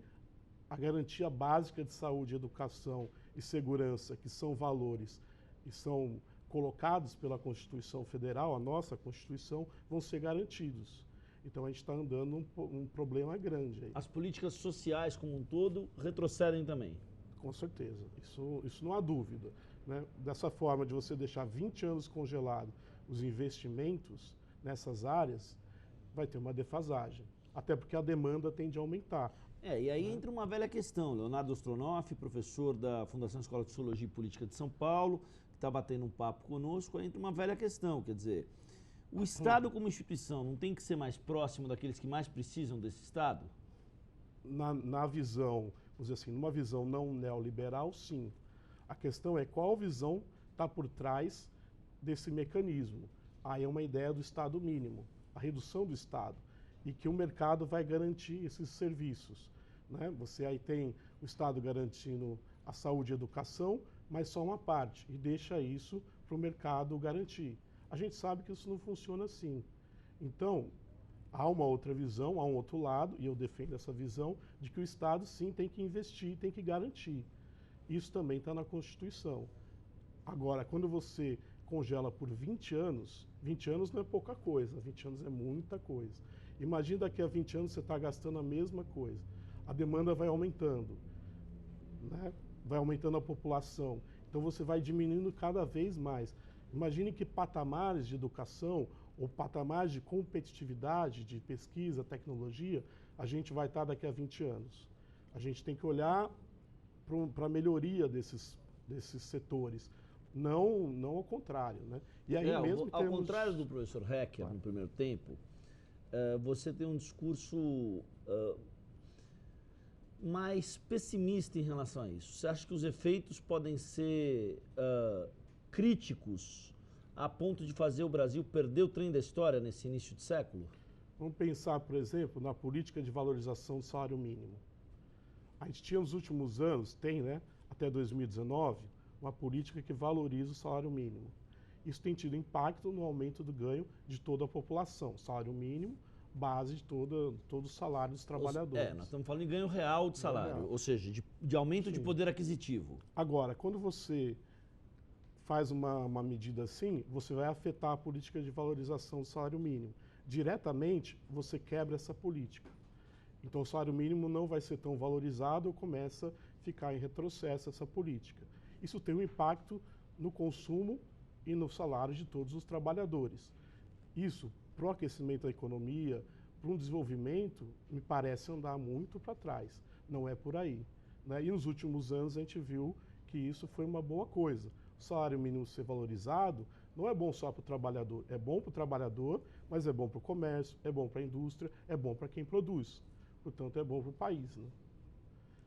a garantia básica de saúde, educação e segurança, que são valores e são colocados pela Constituição Federal, a nossa Constituição, vão ser garantidos. Então a gente está andando um problema grande aí. As políticas sociais como um todo retrocedem também. Com certeza, isso não há dúvida, né? Dessa forma de você deixar 20 anos congelado os investimentos nessas áreas, vai ter uma defasagem, até porque a demanda tende a aumentar. E aí entra uma velha questão. Leonardo Ostronoff, professor da Fundação Escola de Sociologia e Política de São Paulo, que está batendo um papo conosco, aí entra uma velha questão, quer dizer, o Estado como instituição não tem que ser mais próximo daqueles que mais precisam desse Estado? Na visão, vamos dizer assim, numa visão não neoliberal, sim. A questão é qual visão está por trás desse mecanismo. Aí é uma ideia do Estado mínimo, a redução do Estado, e que o mercado vai garantir esses serviços, né? Você aí tem o Estado garantindo a saúde e a educação, mas só uma parte, e deixa isso para o mercado garantir. A gente sabe que isso não funciona assim. Então, há uma outra visão, há um outro lado, e eu defendo essa visão, de que o Estado sim tem que investir, tem que garantir. Isso também está na Constituição. Agora, quando você congela por 20 anos não é pouca coisa, 20 anos é muita coisa. Imagina daqui a 20 anos você está gastando a mesma coisa. A demanda vai aumentando, né? Vai aumentando a população. Então você vai diminuindo cada vez mais. Imagine que patamares de educação ou patamares de competitividade, de pesquisa, tecnologia, a gente vai estar daqui a 20 anos. A gente tem que olhar para a melhoria desses setores, não ao contrário, né? E aí mesmo ao contrário do professor Hecker, no primeiro tempo, você tem um discurso mais pessimista em relação a isso. Você acha que os efeitos podem ser críticos a ponto de fazer o Brasil perder o trem da história nesse início de século? Vamos pensar, por exemplo, na política de valorização do salário mínimo. A gente tinha nos últimos anos, né, até 2019, uma política que valoriza o salário mínimo. Isso tem tido impacto no aumento do ganho de toda a população. Salário mínimo, base de todo o salário dos trabalhadores. Nós estamos falando em ganho real de salário, ou seja, de aumento de poder aquisitivo. Agora, quando você faz uma medida assim, você vai afetar a política de valorização do salário mínimo. Diretamente, você quebra essa política. Então, o salário mínimo não vai ser tão valorizado ou começa a ficar em retrocesso essa política. Isso tem um impacto no consumo e no salário de todos os trabalhadores. Isso, para o aquecimento da economia, para um desenvolvimento, me parece andar muito para trás. Não é por aí, né? E nos últimos anos a gente viu que isso foi uma boa coisa. O salário mínimo ser valorizado não é bom só para o trabalhador, é bom para o trabalhador, mas é bom para o comércio, é bom para a indústria, é bom para quem produz. Portanto, é bom para o país, né?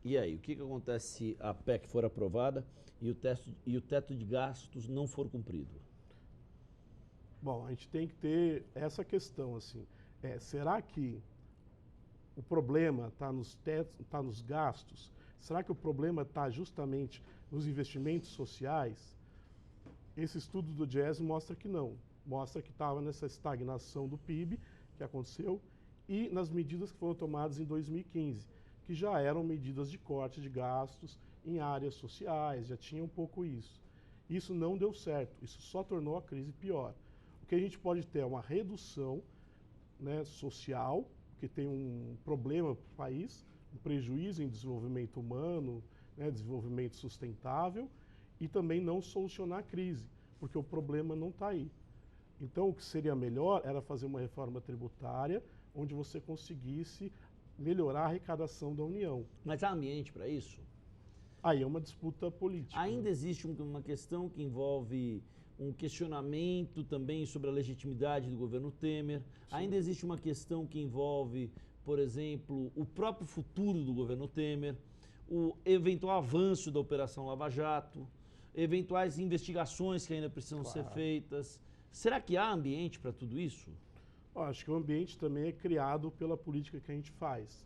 E aí, o que acontece se a PEC for aprovada e o teto de gastos não for cumprido? Bom, a gente tem que ter essa questão, assim, será que o problema está nos gastos? Será que o problema está justamente nos investimentos sociais? Esse estudo do Diese mostra que não. Mostra que estava nessa estagnação do PIB que aconteceu e nas medidas que foram tomadas em 2015, que já eram medidas de corte de gastos em áreas sociais, já tinha um pouco isso. Isso não deu certo, isso só tornou a crise pior. O que a gente pode ter é uma redução, né, social, que tem um problema para o país, um prejuízo em desenvolvimento humano, né, desenvolvimento sustentável, e também não solucionar a crise, porque o problema não está aí. Então, o que seria melhor era fazer uma reforma tributária onde você conseguisse melhorar a arrecadação da União. Mas há ambiente para isso? Aí é uma disputa política. Ainda né? existe uma questão que envolve um questionamento também sobre a legitimidade do governo Temer. Sim. Ainda existe uma questão que envolve, por exemplo, o próprio futuro do governo Temer, o eventual avanço da Operação Lava Jato, eventuais investigações que ainda precisam ser feitas. Será que há ambiente para tudo isso? Eu acho que o ambiente também é criado pela política que a gente faz.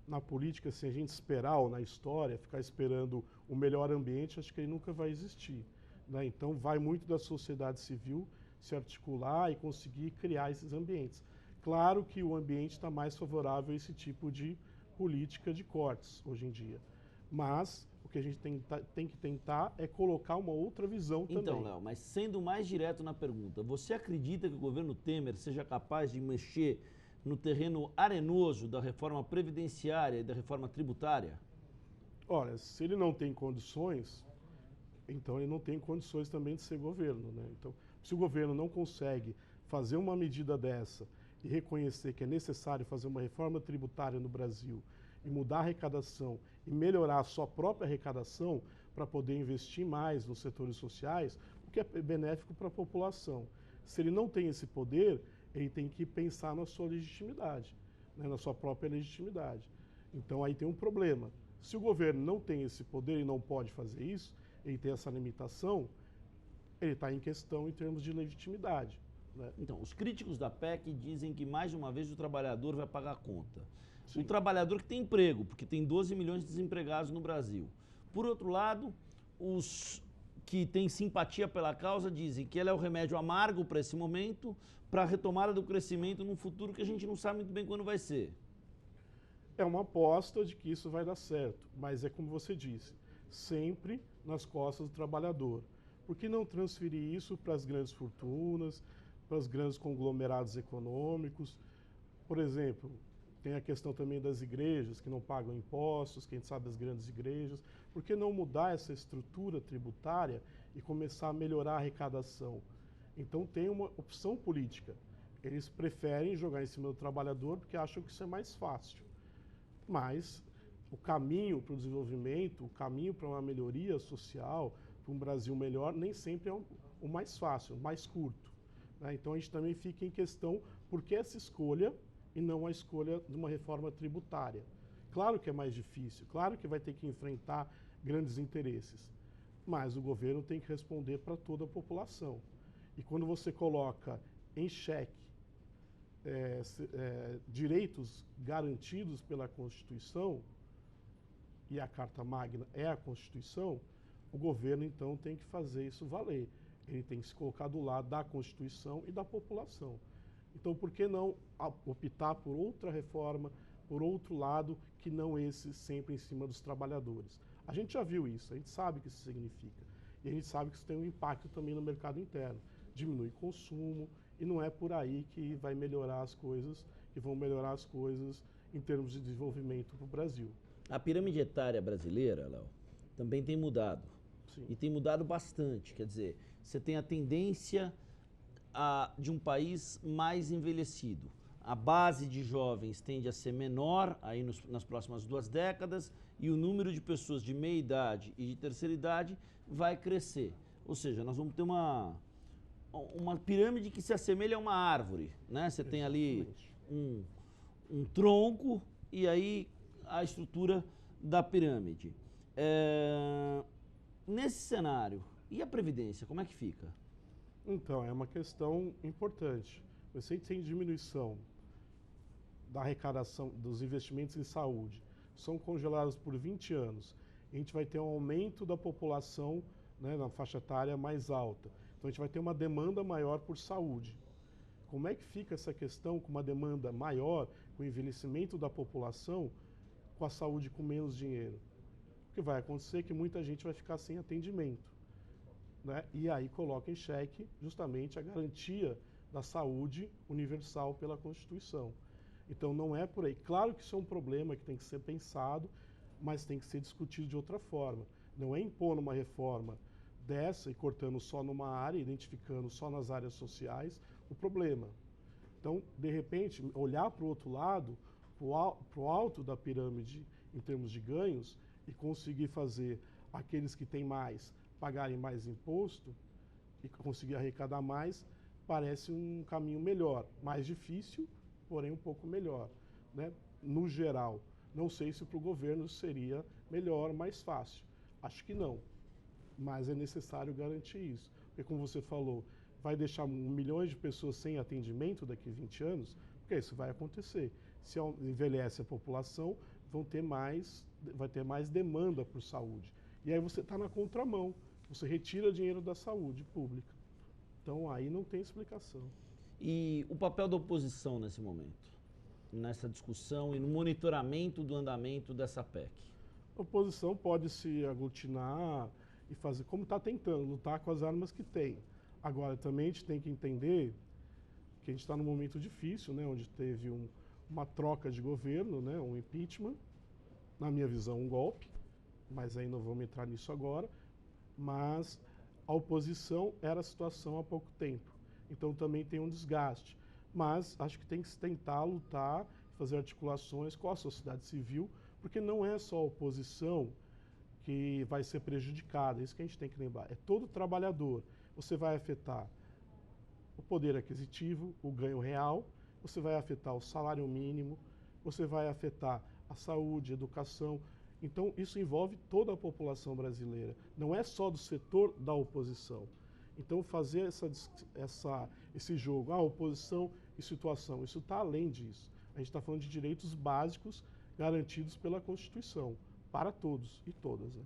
Na política, se a gente esperar, ou na história, ficar esperando o melhor ambiente, acho que ele nunca vai existir. Né? Então, vai muito da sociedade civil se articular e conseguir criar esses ambientes. Claro que o ambiente está mais favorável a esse tipo de política de cortes hoje em dia. Mas o que a gente tem que tentar é colocar uma outra visão também. Então, Léo, mas sendo mais direto na pergunta, você acredita que o governo Temer seja capaz de mexer no terreno arenoso da reforma previdenciária e da reforma tributária? Olha, se ele não tem condições, então ele não tem condições também de ser governo, né? Então, se o governo não consegue fazer uma medida dessa e reconhecer que é necessário fazer uma reforma tributária no Brasil e mudar a arrecadação e melhorar a sua própria arrecadação para poder investir mais nos setores sociais, o que é benéfico para a população. Se ele não tem esse poder, ele tem que pensar na sua legitimidade, né, na sua própria legitimidade. Então aí tem um problema. Se o governo não tem esse poder e não pode fazer isso, ele tem essa limitação, ele está em questão em termos de legitimidade. Né? Então, os críticos da PEC dizem que mais uma vez o trabalhador vai pagar a conta. Sim. O trabalhador que tem emprego, porque tem 12 milhões de desempregados no Brasil. Por outro lado, os que têm simpatia pela causa dizem que ela é o remédio amargo para esse momento, para a retomada do crescimento num futuro que a gente não sabe muito bem quando vai ser. É uma aposta de que isso vai dar certo, mas é como você disse, sempre nas costas do trabalhador. Por que não transferir isso para as grandes fortunas, para os grandes conglomerados econômicos? Por exemplo, tem a questão também das igrejas que não pagam impostos, quem sabe das grandes igrejas. Por que não mudar essa estrutura tributária e começar a melhorar a arrecadação? Então tem uma opção política. Eles preferem jogar em cima do trabalhador porque acham que isso é mais fácil. Mas o caminho para o desenvolvimento, o caminho para uma melhoria social, para um Brasil melhor, nem sempre é o mais fácil, o mais curto. Né? Então a gente também fica em questão por que essa escolha e não a escolha de uma reforma tributária. Claro que é mais difícil, claro que vai ter que enfrentar grandes interesses, mas o governo tem que responder para toda a população. E quando você coloca em xeque direitos garantidos pela Constituição, e a Carta Magna é a Constituição, o governo então tem que fazer isso valer. Ele tem que se colocar do lado da Constituição e da população. Então, por que não optar por outra reforma, por outro lado, que não esse sempre em cima dos trabalhadores? A gente já viu isso, a gente sabe o que isso significa. E a gente sabe que isso tem um impacto também no mercado interno. Diminui o consumo e não é por aí que vai melhorar as coisas, que vão melhorar as coisas em termos de desenvolvimento para o Brasil. A pirâmide etária brasileira, Léo, também tem mudado. Sim. E tem mudado bastante. Quer dizer, você tem a tendência de um país mais envelhecido. A base de jovens tende a ser menor aí nas próximas 2 décadas e o número de pessoas de meia idade e de terceira idade vai crescer. Ou seja, nós vamos ter uma pirâmide que se assemelha a uma árvore, né? Você tem ali um tronco e aí a estrutura da pirâmide. Nesse cenário, e a Previdência, como é que fica? Então, é uma questão importante. Você tem diminuição da arrecadação dos investimentos em saúde, são congelados por 20 anos. A gente vai ter um aumento da população, né, na faixa etária mais alta. Então a gente vai ter uma demanda maior por saúde. Como é que fica essa questão com uma demanda maior, com o envelhecimento da população, com a saúde com menos dinheiro? O que vai acontecer é que muita gente vai ficar sem atendimento. Né? E aí coloca em xeque justamente a garantia da saúde universal pela Constituição. Então não é por aí. Claro que isso é um problema que tem que ser pensado, mas tem que ser discutido de outra forma. Não é impor uma reforma dessa e cortando só numa área, identificando só nas áreas sociais o problema. Então, de repente, olhar para o outro lado, para o alto da pirâmide em termos de ganhos e conseguir fazer aqueles que têm mais pagarem mais imposto e conseguir arrecadar mais, parece um caminho melhor. Mais difícil, porém um pouco melhor, né? No geral. Não sei se para o governo seria melhor, mais fácil. Acho que não. Mas é necessário garantir isso. Porque, como você falou, vai deixar milhões de pessoas sem atendimento daqui a 20 anos, porque isso vai acontecer. Se envelhece a população, vai ter mais demanda por saúde. E aí você está na contramão. Você retira dinheiro da saúde pública. Então, aí não tem explicação. E o papel da oposição nesse momento? Nessa discussão e no monitoramento do andamento dessa PEC? A oposição pode se aglutinar e fazer como está tentando, lutar com as armas que tem. Agora, também a gente tem que entender que a gente está num momento difícil, né, onde teve uma troca de governo, né, um impeachment, na minha visão, um golpe, mas aí não vamos entrar nisso agora. Mas a oposição era a situação há pouco tempo. Então também tem um desgaste. Mas acho que tem que se tentar lutar, fazer articulações com a sociedade civil, porque não é só a oposição que vai ser prejudicada, é isso que a gente tem que lembrar. É todo trabalhador. Você vai afetar o poder aquisitivo, o ganho real, você vai afetar o salário mínimo, você vai afetar a saúde, a educação. Então, isso envolve toda a população brasileira, não é só do setor da oposição. Então, fazer esse jogo, oposição e situação, isso está além disso. A gente está falando de direitos básicos garantidos pela Constituição, para todos e todas. Né?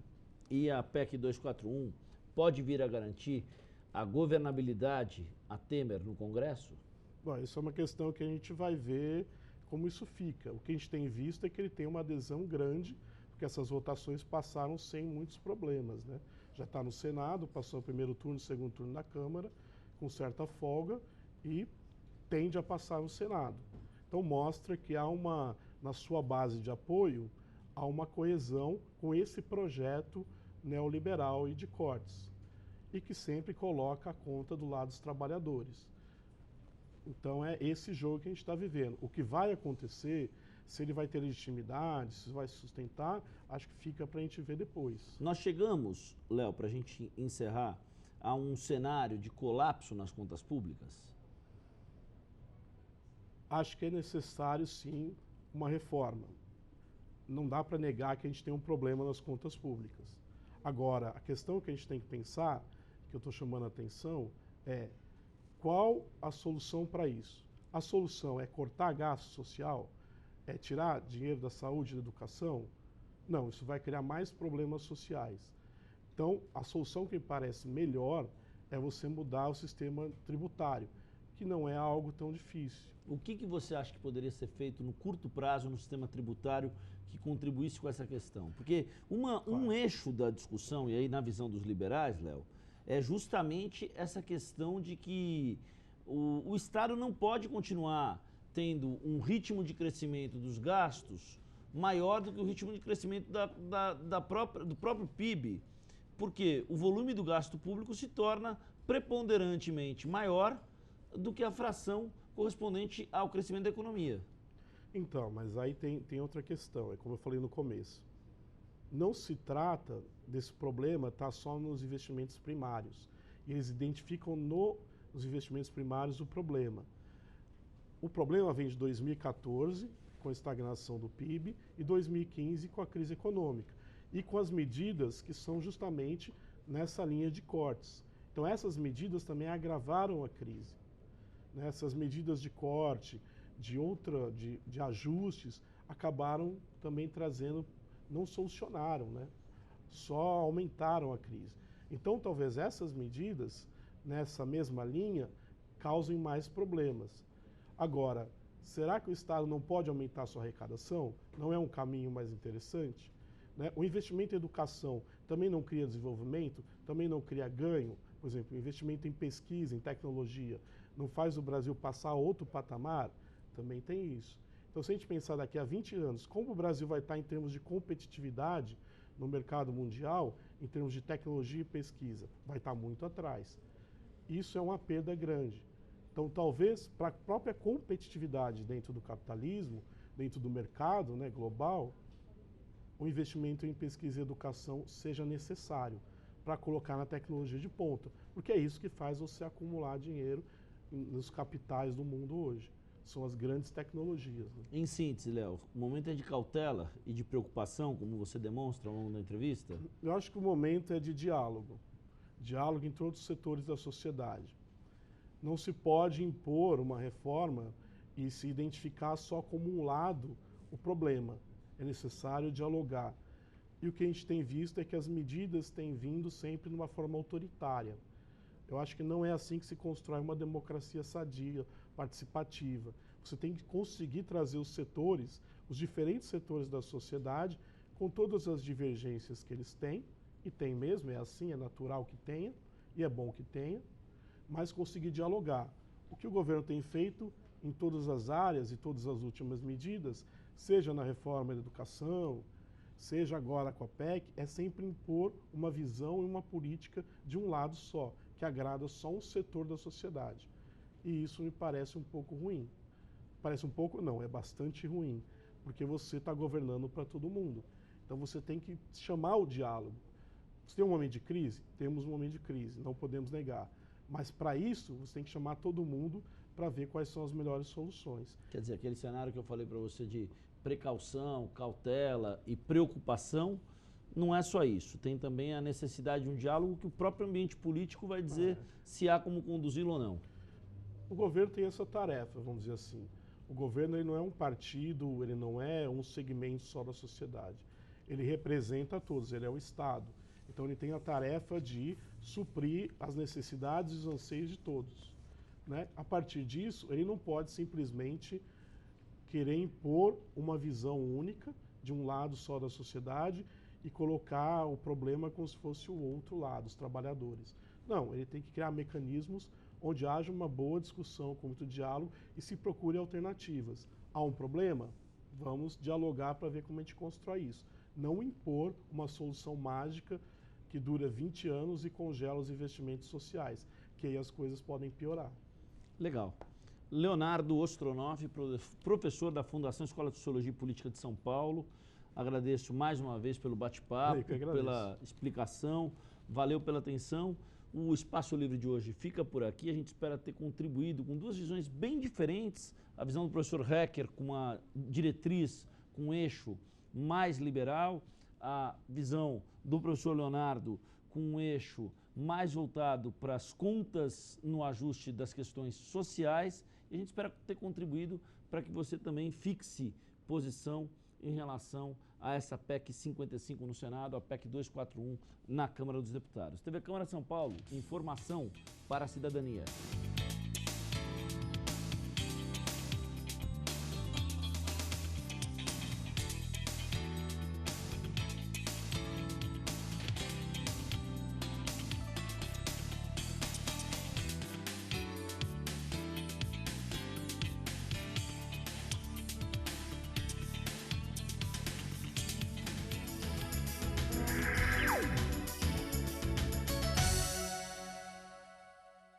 E a PEC 241 pode vir a garantir a governabilidade a Temer no Congresso? Bom, isso é uma questão que a gente vai ver como isso fica. O que a gente tem visto é que ele tem uma adesão grande, porque essas votações passaram sem muitos problemas, né? Já está no Senado, passou o primeiro turno, o segundo turno na Câmara, com certa folga, e tende a passar no Senado. Então mostra que na sua base de apoio, há uma coesão com esse projeto neoliberal e de cortes, e que sempre coloca a conta do lado dos trabalhadores. Então é esse jogo que a gente está vivendo. O que vai acontecer, se ele vai ter legitimidade, se vai sustentar, acho que fica para a gente ver depois. Nós chegamos, Léo, para a gente encerrar, a um cenário de colapso nas contas públicas? Acho que é necessário, sim, uma reforma. Não dá para negar que a gente tem um problema nas contas públicas. Agora, a questão que a gente tem que pensar, que eu estou chamando a atenção, é qual a solução para isso? A solução é cortar gasto social? É tirar dinheiro da saúde e da educação? Não, isso vai criar mais problemas sociais. Então, a solução que me parece melhor é você mudar o sistema tributário, que não é algo tão difícil. O que você acha que poderia ser feito no curto prazo no sistema tributário que contribuísse com essa questão? Porque um eixo da discussão, e aí na visão dos liberais, Léo, é justamente essa questão de que o Estado não pode continuar tendo um ritmo de crescimento dos gastos maior do que o ritmo de crescimento do próprio PIB, porque o volume do gasto público se torna preponderantemente maior do que a fração correspondente ao crescimento da economia. Então, mas aí tem outra questão, é como eu falei no começo. Não se trata desse problema estar só nos investimentos primários. E eles identificam nos investimentos primários o problema. O problema vem de 2014, com a estagnação do PIB, e 2015 com a crise econômica. E com as medidas que são justamente nessa linha de cortes. Então essas medidas também agravaram a crise. Essas medidas de corte, de ajustes, acabaram também trazendo, não solucionaram, né? Só aumentaram a crise. Então talvez essas medidas, nessa mesma linha, causem mais problemas. Agora, será que o Estado não pode aumentar a sua arrecadação? Não é um caminho mais interessante? Né? O investimento em educação também não cria desenvolvimento, também não cria ganho. Por exemplo, o investimento em pesquisa, em tecnologia, não faz o Brasil passar a outro patamar? Também tem isso. Então, se a gente pensar daqui a 20 anos, como o Brasil vai estar em termos de competitividade no mercado mundial, em termos de tecnologia e pesquisa? Vai estar muito atrás. Isso é uma perda grande. Então, talvez, para a própria competitividade dentro do capitalismo, dentro do mercado, né, global, o investimento em pesquisa e educação seja necessário para colocar na tecnologia de ponta, porque é isso que faz você acumular dinheiro nos capitais do mundo hoje. São as grandes tecnologias. Né? Em síntese, Léo, o momento é de cautela e de preocupação, como você demonstra ao longo da entrevista? Eu acho que o momento é de diálogo. Diálogo em todos os setores da sociedade. Não se pode impor uma reforma e se identificar só como um lado o problema. É necessário dialogar. E o que a gente tem visto é que as medidas têm vindo sempre de uma forma autoritária. Eu acho que não é assim que se constrói uma democracia sadia, participativa. Você tem que conseguir trazer os setores, os diferentes setores da sociedade, com todas as divergências que eles têm, e tem mesmo, é assim, é natural que tenha, e é bom que tenha, mas conseguir dialogar. O que o governo tem feito em todas as áreas e todas as últimas medidas, seja na reforma da educação, seja agora com a PEC, é sempre impor uma visão e uma política de um lado só, que agrada só um setor da sociedade. E isso me parece um pouco ruim. Parece um pouco, não, é bastante ruim, porque você está governando para todo mundo. Então você tem que chamar o diálogo. Você tem um momento de crise? Temos um momento de crise, não podemos negar. Mas para isso, você tem que chamar todo mundo para ver quais são as melhores soluções. Quer dizer, aquele cenário que eu falei para você de precaução, cautela e preocupação, não é só isso. Tem também a necessidade de um diálogo que o próprio ambiente político vai dizer se há como conduzi-lo ou não. O governo tem essa tarefa, vamos dizer assim. O governo ele não é um partido, ele não é um segmento só da sociedade. Ele representa a todos, ele é o Estado. Então ele tem a tarefa de suprir as necessidades e os anseios de todos. Né? A partir disso, ele não pode simplesmente querer impor uma visão única de um lado só da sociedade e colocar o problema como se fosse o outro lado, os trabalhadores. Não, ele tem que criar mecanismos onde haja uma boa discussão, com muito diálogo e se procure alternativas. Há um problema? Vamos dialogar para ver como a gente constrói isso. Não impor uma solução mágica que dura 20 anos e congela os investimentos sociais, que aí as coisas podem piorar. Legal. Leonardo Ostronoff, professor da Fundação Escola de Sociologia e Política de São Paulo. Agradeço mais uma vez pelo bate-papo, pela explicação. Valeu pela atenção. O Espaço Livre de hoje fica por aqui. A gente espera ter contribuído com duas visões bem diferentes. A visão do professor Hecker com uma diretriz, com um eixo mais liberal. A visão do professor Leonardo com um eixo mais voltado para as contas no ajuste das questões sociais. E a gente espera ter contribuído para que você também fixe posição em relação a essa PEC 55 no Senado, a PEC 241 na Câmara dos Deputados. TV Câmara São Paulo, informação para a cidadania.